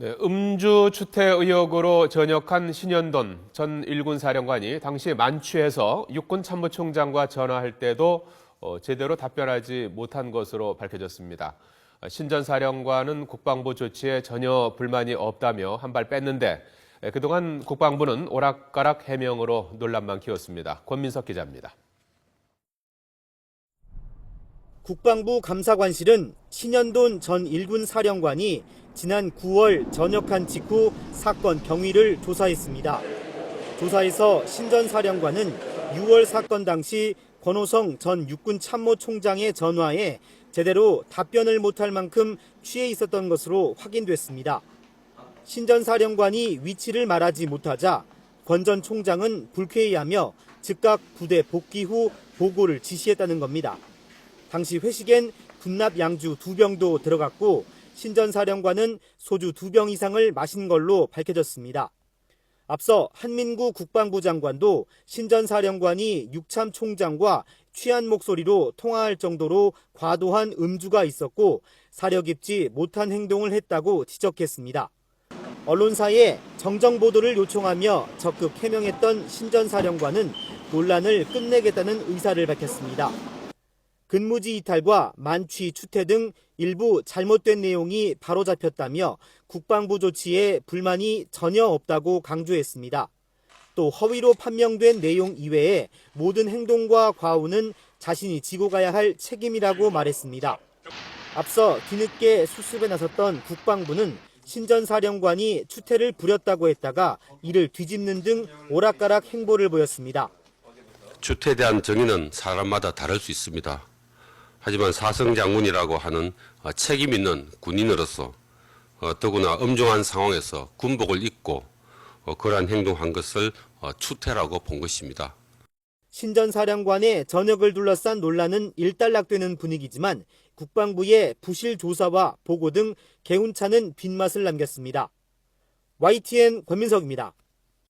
네, 음주 추태 의혹으로 전역한 신현돈 전 일군 사령관이 당시 만취해서 육군 참모총장과 전화할 때도 제대로 답변하지 못한 것으로 밝혀졌습니다. 신 전 사령관은 국방부 조치에 전혀 불만이 없다며 한 발 뺐는데 그동안 국방부는 오락가락 해명으로 논란만 키웠습니다. 권민석 기자입니다. 국방부 감사관실은 신현돈 전 일군 사령관이 지난 9월 전역한 직후 사건 경위를 조사했습니다. 조사에서 신 전 사령관은 6월 사건 당시 권호성 전 육군 참모총장의 전화에 제대로 답변을 못할 만큼 취해 있었던 것으로 확인됐습니다. 신 전 사령관이 위치를 말하지 못하자 권 전 총장은 불쾌해하며 즉각 부대 복귀 후 보고를 지시했다는 겁니다. 당시 회식엔 군납 양주 2병도 들어갔고 신 전 사령관은 소주 2병 이상을 마신 걸로 밝혀졌습니다. 앞서 한민구 국방부 장관도 신 전 사령관이 육참 총장과 취한 목소리로 통화할 정도로 과도한 음주가 있었고 사려 깊지 못한 행동을 했다고 지적했습니다. 언론사에 정정 보도를 요청하며 적극 해명했던 신 전 사령관은 논란을 끝내겠다는 의사를 밝혔습니다. 근무지 이탈과 만취, 추태 등 일부 잘못된 내용이 바로잡혔다며 국방부 조치에 불만이 전혀 없다고 강조했습니다. 또 허위로 판명된 내용 이외에 모든 행동과 과오는 자신이 지고 가야 할 책임이라고 말했습니다. 앞서 뒤늦게 수습에 나섰던 국방부는 신 전 사령관이 추태를 부렸다고 했다가 이를 뒤집는 등 오락가락 행보를 보였습니다. 추태에 대한 정의는 사람마다 다를 수 있습니다. 하지만 사성장군이라고 하는 책임 있는 군인으로서 더구나 엄중한 상황에서 군복을 입고 그러한 행동한 것을 추태라고 본 것입니다. 신 전 사령관의 전역을 둘러싼 논란은 일단락되는 분위기지만 국방부의 부실 조사와 보고 등 개운찮은 빈맛을 남겼습니다. YTN 권민석입니다.